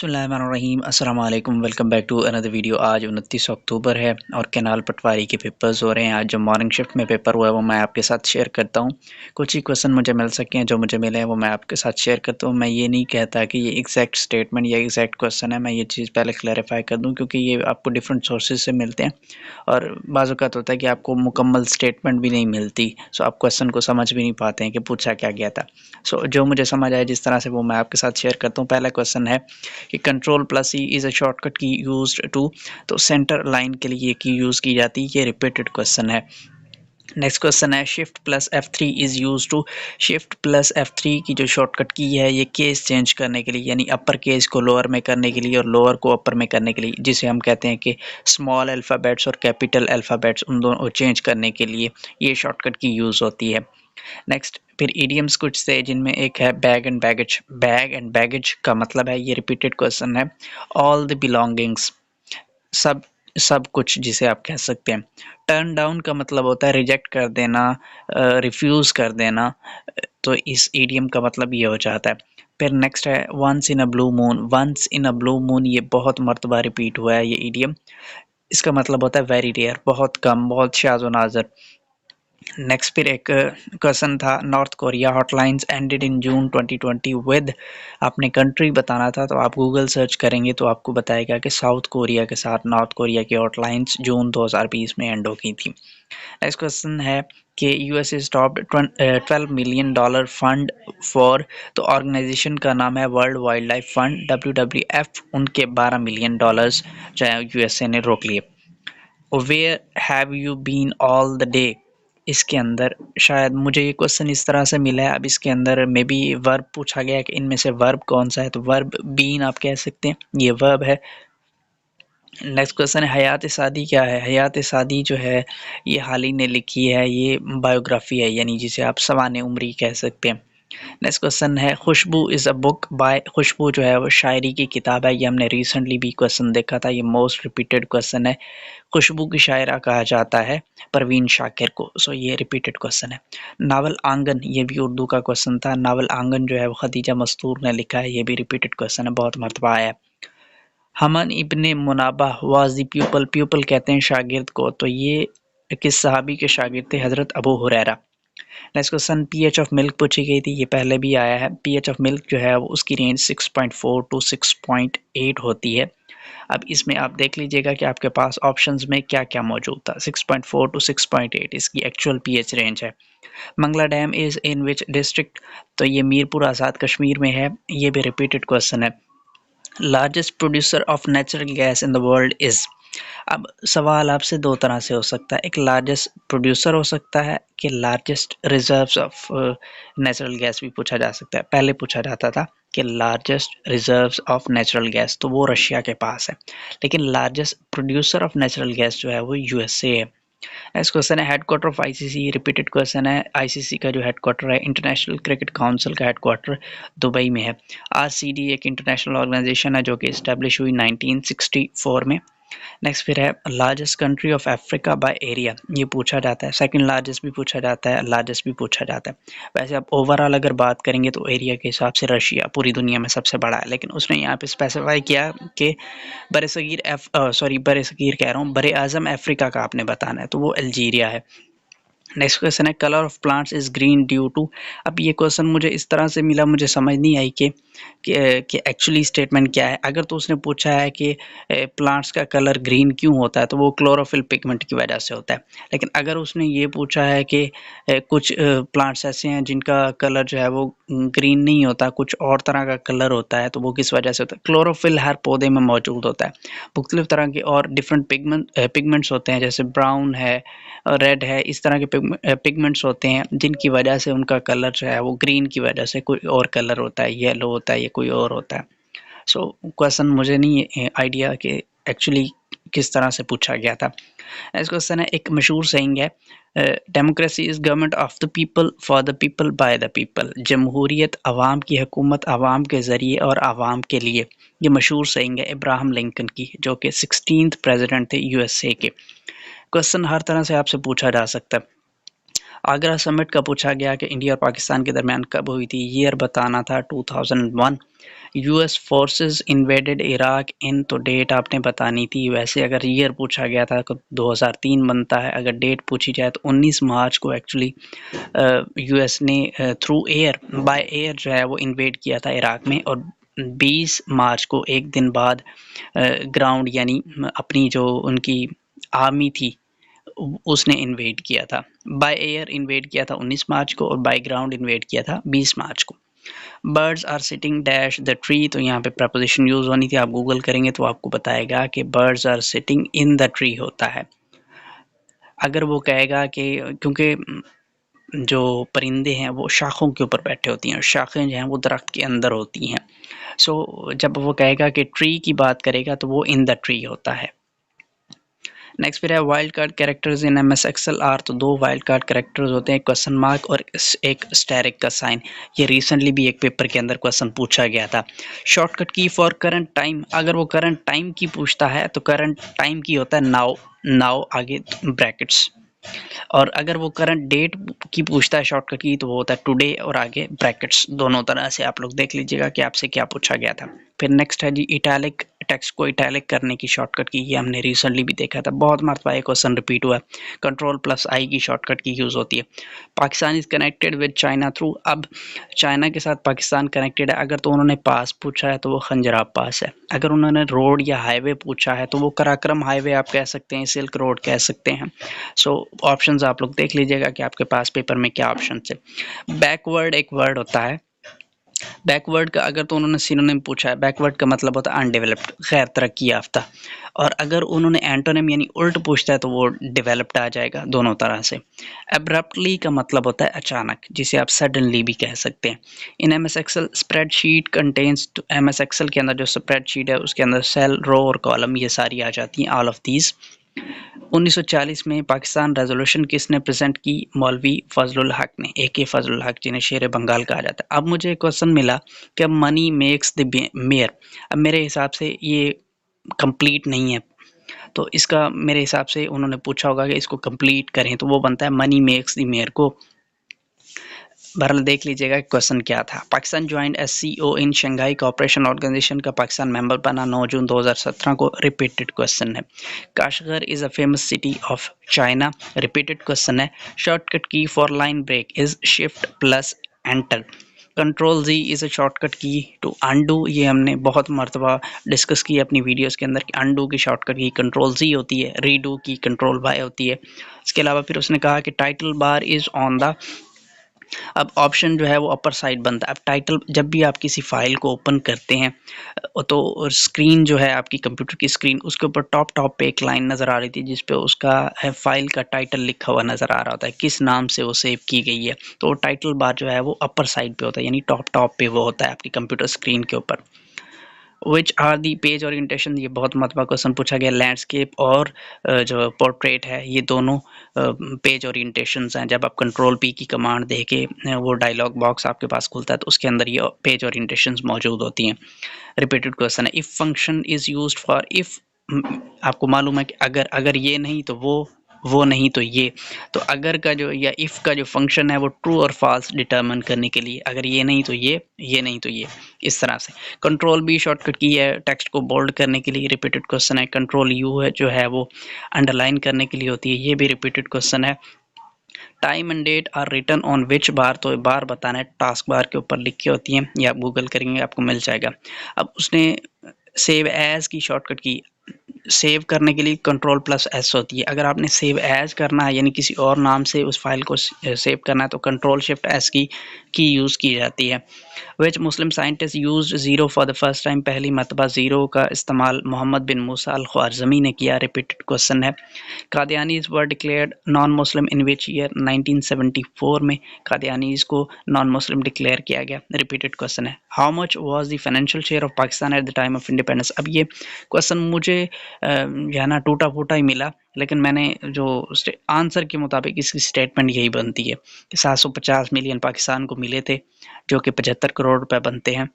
बिस्मिल्लाहिर्रहमानिर्रहीम अस्सलाम वालेकुम welcome back to another video. आज 29 अक्टूबर है और कैनाल पटवारी के पेपर्स हो रहे हैं। आज जो मॉर्निंग शिफ्ट में पेपर हुआ है वो मैं आपके साथ शेयर करता हूँ। कुछ ही क्वेश्चन मुझे मिल सके हैं, जो मुझे मिले हैं वो मैं आपके साथ शेयर करता हूँ। मैं ये नहीं कहता कि ये एग्जैक्ट स्टेटमेंट या एग्जैक्ट क्वेश्चन है, मैं ये चीज़ पहले क्लैरिफाई कर दूँ क्योंकि ये आपको डिफरेंट सोर्सेज से मिलते हैं और बाज़ औक़ात होता है कि आपको मुकम्मल स्टेटमेंट भी नहीं मिलती, सो आप क्वेश्चन को समझ भी नहीं पाते हैं कि पूछा क्या गया था। सो जो मुझे समझ आया जिस तरह से वो मैं आपके साथ शेयर करता हूँ। पहला क्वेश्चन है कि Ctrl+C इज़ अ शॉर्टकट की यूज्ड टू, तो सेंटर लाइन के लिए ये की यूज़ की जाती है। ये रिपीटेड क्वेश्चन है। नेक्स्ट क्वेश्चन है Shift+F3 is use to. Shift+F3 की जो शॉर्टकट की है ये केस चेंज करने के लिए, यानी अपर केस को लोअर में करने के लिए और लोअर को अपर में करने के लिए, जिसे हम कहते हैं कि स्मॉल अल्फ़ाबेट्स और कैपिटल अल्फ़ाबेट्स उन दोनों चेंज करने के लिए ये शॉर्टकट की यूज़ होती है। नेक्स्ट फिर इडियम्स कुछ से, जिनमें एक है bag and baggage. Bag and baggage का मतलब है, ये रिपीटेड क्वेश्चन है, ऑल द बिलोंगिंग्स, सब सब कुछ जिसे आप कह सकते हैं। टर्न डाउन का मतलब होता है रिजेक्ट कर देना, रिफ्यूज़ कर देना, तो इस इडियम का मतलब ये हो जाता है। फिर नेक्स्ट है once in a blue moon. Once in a blue moon ये बहुत मरतबा रिपीट हुआ है ये इडियम। इसका मतलब होता है वेरी रेयर, बहुत कम, बहुत शाज़ व नाज़िर। नेक्स्ट फिर एक क्वेश्चन था, North Korea hotlines ended in June 2020 with, आपने कंट्री बताना था तो आप गूगल सर्च करेंगे तो आपको बताएगा कि साउथ कोरिया के साथ नॉर्थ कोरिया की हॉटलाइंस जून 2020 में एंड हो गई थी। नेक्स्ट क्वेश्चन है कि USA stopped $12 million fund for, तो ऑर्गेनाइजेशन का नाम है world wild life fund, WWF। उनके $12 मिलियन जो है यूएसए ने रोक लिए। Where have you been all the day, इसके अंदर शायद मुझे ये क्वेश्चन इस तरह से मिला है, अब इसके अंदर मे बी वर्ब पूछा गया है कि इनमें से वर्ब कौन सा है, तो वर्ब बीन आप कह सकते हैं, ये वर्ब है। नेक्स्ट क्वेश्चन है हयात सादी क्या है। हयात सादी जो है ये हाल ही ने लिखी है, ये बायोग्राफी है, यानी जिसे आप सवाने उम्री कह सकते हैं। नेक्स्ट क्वेश्चन है खुशबू इज़ अ बुक बाय। खुशबू जो है वो शायरी की किताब है, ये हमने रिसेंटली भी क्वेश्चन देखा था, ये मोस्ट रिपीटेड क्वेश्चन है। खुशबू की शायरा कहा जाता है परवीन शाकिर को, सो ये रिपीटेड क्वेश्चन है। नावल आंगन, ये भी उर्दू का क्वेश्चन था। नावल आंगन जो है वो खदीजा मस्तूर ने लिखा है, ये भी रिपीटेड क्वेश्चन है, बहुत मरतबा आया है। हमन इब्ने Munabao was the pupal, pupal कहते हैं शागिर्द को, तो ये किस सहाबी के शागिर्द थे, हज़रत Abu Huraira. Next question pH of milk पूछी गई थी, ये पहले भी आया है। पीएच ऑफ मिल्क जो है वो उसकी रेंज 6.4 टू 6.8 होती है। अब इसमें आप देख लीजिएगा कि आपके पास ऑप्शंस में क्या क्या मौजूद था। 6.4 टू 6.8 इसकी एक्चुअल पीएच रेंज है। Mangla dam is in which district, तो ये मीरपुर आज़ाद कश्मीर में है, ये भी रिपीटेड क्वेश्चन है। Largest producer of natural gas in the world is, अब सवाल आपसे दो तरह से हो सकता है, एक लार्जेस्ट प्रोड्यूसर हो सकता है कि largest reserves of natural gas भी पूछा जा सकता है। पहले पूछा जाता था कि largest reserves of natural gas, तो वो रशिया के पास है, लेकिन largest producer of natural gas जो है वो यूएसए है। नेक्स्ट क्वेश्चन है headquarter of ICC, repeated question है। आईसीसी का जो हेडक्वार्टर है, इंटरनेशनल क्रिकेट काउंसिल का हेडक्वार्टर दुबई में है। आरसीडी एक इंटरनेशनल ऑर्गेनाइजेशन है जो कि इस्टेब्लिश हुई 1964 में। नेक्स्ट फिर है largest country of Africa by area, ये पूछा जाता है। सेकंड लार्जेस्ट भी पूछा जाता है, लार्जेस्ट भी पूछा जाता है। वैसे आप ओवरऑल अगर बात करेंगे तो एरिया के हिसाब से रशिया पूरी दुनिया में सबसे बड़ा है, लेकिन उसने यहाँ पे स्पेसिफाई किया कि बरे सगीर कह रहा हूँ, बरे आज़म अफ्रीका का आपने बताना है, तो वो अल्जीरिया है। नेक्स्ट क्वेश्चन है colour of plants is green due to, अब ये क्वेश्चन मुझे इस तरह से मिला, मुझे समझ नहीं आई कि एक्चुअली स्टेटमेंट क्या है। अगर तो उसने पूछा है कि प्लांट्स का कलर ग्रीन क्यों होता है, तो वो क्लोरोफिल पिगमेंट की वजह से होता है। लेकिन अगर उसने ये पूछा है कि कुछ प्लांट्स ऐसे हैं जिनका कलर जो है वो ग्रीन नहीं होता, कुछ और तरह का कलर होता है, तो वो किस वजह से होता है। क्लोरोफिल हर पौधे में मौजूद होता है, मुख्तलिफ तरह के और डिफरेंट पिगमेंट्स होते हैं, जैसे ब्राउन है, रेड है, इस तरह के पिगमेंट्स होते हैं जिनकी वजह से उनका कलर जो है वो ग्रीन की वजह से कोई और कलर होता है, येलो होता है, या कोई और होता है। सो क्वेश्चन मुझे नहीं आइडिया कि एक्चुअली किस तरह से पूछा गया था। नेक्स्ट क्वेश्चन है एक मशहूर सेइंग है, democracy is government of the people for the people by the people, जमहूरियत आवाम की हुकूमत आवाम के ज़रिए और आवाम के लिए, ये मशहूर सेइंग है इब्राहम लिंकन की, जो कि 16th प्रेसिडेंट थे यूएसए के। क्वेश्चन हर तरह से आपसे पूछा जा सकता है। आगरा समिट का पूछा गया कि इंडिया और पाकिस्तान के दरमियान कब हुई थी, ईयर बताना था 2001। यूएस फोर्सेस इन्वेडेड इराक इन, तो डेट आपने बतानी थी। वैसे अगर ईयर पूछा गया था तो 2003 बनता है, अगर डेट पूछी जाए तो 19 मार्च को एक्चुअली यूएस ने थ्रू एयर बाय एयर जो है वो इन्वेड किया था इराक में, और 20 मार्च को एक दिन बाद ग्राउंड यानी अपनी जो उनकी आर्मी थी उसने इन्वेड किया था। बाय एयर इन्वेड किया था 19 मार्च को और बाय ग्राउंड इन्वेड किया था 20 मार्च को। Birds are sitting dash the tree, तो यहाँ पे प्रपोजिशन यूज होनी थी, आप गूगल करेंगे तो आपको बताएगा कि birds are sitting in the tree होता है। अगर वो कहेगा कि क्योंकि जो परिंदे हैं वो शाखों के ऊपर बैठे होती हैं और शाखें जो हैं वो दरख्त के अंदर होती हैं, सो जब वो कहेगा कि ट्री की बात करेगा तो वो इन द ट्री होता है। नेक्स्ट फिर है wild card characters in MS Excel are, तो 2 वाइल्ड कार्ड कैरेक्टर्स होते हैं, क्वेश्चन मार्क और एक स्टेरिक का साइन। ये रिसेंटली भी एक पेपर के अंदर क्वेश्चन पूछा गया था। Shortcut key for current time, अगर वो करंट टाइम की पूछता है तो करंट टाइम की होता है नाउ, नाउ आगे ब्रैकेट्स, और अगर वो करंट डेट की पूछता है शॉर्टकट की तो वो होता है टुडे और आगे ब्रैकेट्स। दोनों तरह से आप लोग देख लीजिएगा कि आपसे क्या पूछा गया था। फिर नेक्स्ट है जी इटैलिक, टेक्स्ट को इटैलिक करने की शॉर्टकट की, ये हमने रिसेंटली भी देखा था, बहुत मरतबा ये क्वेश्चन रिपीट हुआ है। कंट्रोल प्लस आई की शॉर्टकट की यूज़ होती है। Pakistan is connected with China through, अब चाइना के साथ पाकिस्तान कनेक्टेड है, अगर तो उन्होंने पास पूछा है तो वो खंजराब पास है, अगर उन्होंने रोड या हाईवे पूछा है तो वो कराक्रम हाईवे आप कह सकते हैं, सिल्क रोड कह सकते हैं। सो ऑप्शंस आप लोग देख लीजिएगा कि आपके पास पेपर में क्या ऑप्शन है। बैकवर्ड एक वर्ड होता है, बैकवर्ड का अगर तो उन्होंने सिनोनिम पूछा है, बैकवर्ड का मतलब होता है अनडेवलप्ड, गैर तरक्की याफ्ता, और अगर उन्होंने एंटोनिम यानी उल्ट पूछता है तो वो डेवलप्ड आ जाएगा, दोनों तरह से। एब्रप्टली का मतलब होता है अचानक, जिसे आप सडनली भी कह सकते हैं। In M S Excel spreadsheet contains, M S Excel के अंदर जो स्प्रेडशीट है उसके अंदर सेल, रो और कॉलम ये सारी आ जाती हैं, ऑल ऑफ दीज। 1940 में पाकिस्तान रेजोल्यूशन किसने प्रेजेंट की, मौलवी फजलुल हक ने, AK फजलुल हक जिन्हें शेर बंगाल कहा जाता है। अब मुझे एक क्वेश्चन मिला कि मनी मेक्स द मेयर, अब मेरे हिसाब से ये कंप्लीट नहीं है, तो इसका मेरे हिसाब से उन्होंने पूछा होगा कि इसको कंप्लीट करें, तो वो बनता है मनी मेक्स द मेयर को। बहरहाल देख लीजिएगा क्वेश्चन क्या था। Pakistan joined SCO in Shanghai cooperation organisation का पाकिस्तान मेंबर बना 9 जून 2017 को, रिपीटेड क्वेश्चन है। Kashgar is a famous city of China, repeated question है। Shortcut key for line break is shift plus enter. Control Z is a shortcut key to undo, ये हमने बहुत मरतबा डिस्कस की अपनी वीडियोस के अंदर कि अनडू की शॉर्टकट की कंट्रोल Z होती है, रीडू की कंट्रोल Y होती है। इसके अलावा फिर उसने कहा कि title bar is on the, अब ऑप्शन जो है वो अपर साइड बनता है। अब टाइटल जब भी आप किसी फाइल को ओपन करते हैं तो स्क्रीन जो है आपकी कंप्यूटर की स्क्रीन, उसके ऊपर टॉप पे एक लाइन नज़र आ रही थी जिस पे उसका फाइल का टाइटल लिखा हुआ नज़र आ रहा होता है, किस नाम से वो सेव की गई है, तो टाइटल बार जो है वो अपर साइड पे होता है, यानी टॉप पे वो होता है आपकी कंप्यूटर स्क्रीन के ऊपर। Which are the page orientation, ये बहुत मरतबा क्वेश्चन पूछा गया। लैंडस्केप और जो पोर्ट्रेट है ये दोनों पेज ओरिएंटेशंस हैं। जब आप कंट्रोल P की कमांड दे के वो डायलॉग बॉक्स आपके पास खुलता है तो उसके अंदर ये पेज ओरिएंटेशंस मौजूद होती हैं। रिपीटेड क्वेश्चन है। If function is used for, if आपको मालूम है कि अगर ये नहीं तो वो नहीं तो ये, तो अगर का जो या इफ़ का जो फंक्शन है वो ट्रू और फॉल्स डिटरमिन करने के लिए, अगर ये नहीं तो ये नहीं तो ये, इस तरह से। कंट्रोल B शॉर्टकट की है टेक्स्ट को बोल्ड करने के लिए, रिपीटेड क्वेश्चन है। कंट्रोल U है जो है वो अंडरलाइन करने के लिए होती है, ये भी रिपीटेड क्वेश्चन है। Time and date are written on which bar, तो बार बताना है, टास्क बार के ऊपर लिखी होती हैं, या आप गूगल करेंगे आपको मिल जाएगा। अब उसने सेव एज की शॉर्टकट की, सेव करने के लिए कंट्रोल प्लस S होती है। अगर आपने सेव एज करना है यानी किसी और नाम से उस फाइल को सेव करना है तो कंट्रोल शिफ्ट S की यूज़ की जाती है। Which Muslim scientist used zero for the first time, पहली मरतबा ज़ीरो का इस्तेमाल मोहम्मद बिन मूसा अल ख्वारज़मी ने किया, रिपीटेड क्वेश्चन है। Qadianis were declared non Muslim in which year, 1974 में कादियानीज़ को नॉन मुस्लिम डिक्लेयर किया गया, रिपीटेड क्वेश्चन है। How much was the financial share of Pakistan at the time of independence, अब ये क्वेश्चन मुझे जो ना टूटा फूटा ही मिला, लेकिन मैंने जो आंसर के मुताबिक इसकी स्टेटमेंट यही बनती है कि 750 मिलियन पाकिस्तान को मिले थे, जो कि 75 करोड़ रुपए बनते हैं।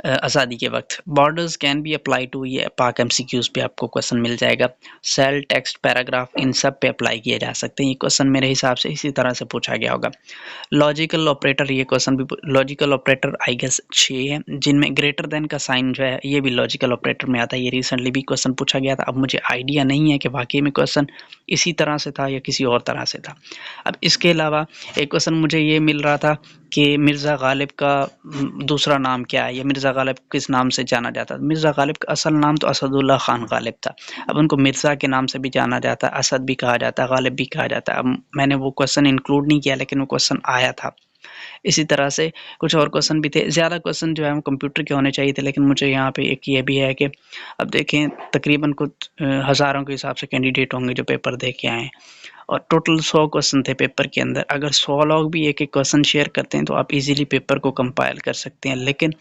आज़ादी के वक्त borders can be apply to, ये पाक एमसीक्यूज़ पे आपको क्वेश्चन मिल जाएगा। सेल, टेक्स्ट, पैराग्राफ, इन सब पे अप्लाई किए जा सकते हैं। ये क्वेश्चन मेरे हिसाब से इसी तरह से पूछा गया होगा। लॉजिकल ऑपरेटर, ये क्वेश्चन भी लॉजिकल ऑपरेटर आई गेस 6 है, जिनमें ग्रेटर देन का साइन जो है ये भी लॉजिकल ऑपरेटर में आता है। ये रिसेंटली भी क्वेश्चन पूछा गया था। अब मुझे आइडिया नहीं है कि वाकई में क्वेश्चन इसी तरह से था या किसी और तरह से था। अब इसके अलावा एक क्वेश्चन मुझे ये मिल रहा था कि मिर्ज़ा गालिब का दूसरा नाम क्या है, या मिर्ज़ा गालिब किस नाम से जाना जाता है। मिर्ज़ा गालिब का असल नाम तो असदुल्ला खान गालिब था। अब उनको मिर्ज़ा के नाम से भी जाना जाता है, असद भी कहा जाता है, गालिब भी कहा जाता है। अब मैंने वो क्वेश्चन इंक्लूड नहीं किया, लेकिन वो क्वेश्चन आया था। इसी तरह से कुछ और क्वेश्चन भी थे। ज़्यादा क्वेश्चन जो है वो कंप्यूटर के होने चाहिए थे, लेकिन मुझे यहाँ पे एक ये भी है कि अब देखें तकरीबन कुछ हज़ारों के हिसाब से कैंडिडेट होंगे जो पेपर दे के आए हैं, और टोटल 100 क्वेश्चन थे पेपर के अंदर। अगर 100 लोग भी एक-एक क्वेश्चन शेयर करते हैं तो आप इजीली पेपर को कंपाइल कर सकते हैं। लेकिन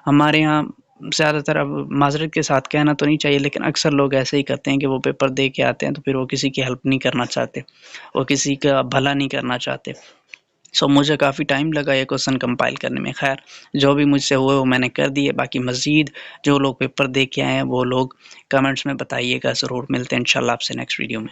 हमारे यहाँ ज़्यादातर, अब माज़रत के साथ कहना तो नहीं चाहिए, लेकिन अक्सर लोग ऐसे ही करते हैं कि वो पेपर दे के आते हैं तो फिर वो किसी की हेल्प नहीं करना चाहते, वो किसी का भला नहीं करना चाहते। मुझे काफ़ी टाइम लगा ये क्वेश्चन कंपाइल करने में। ख़ैर, जो भी मुझसे हुए वो मैंने कर दिए। बाकी मज़ीद जो लोग पेपर दे के आए हैं वो लोग कमेंट्स में बताइएगा ज़रूर। मिलते हैं इंशाल्लाह आपसे नेक्स्ट वीडियो में।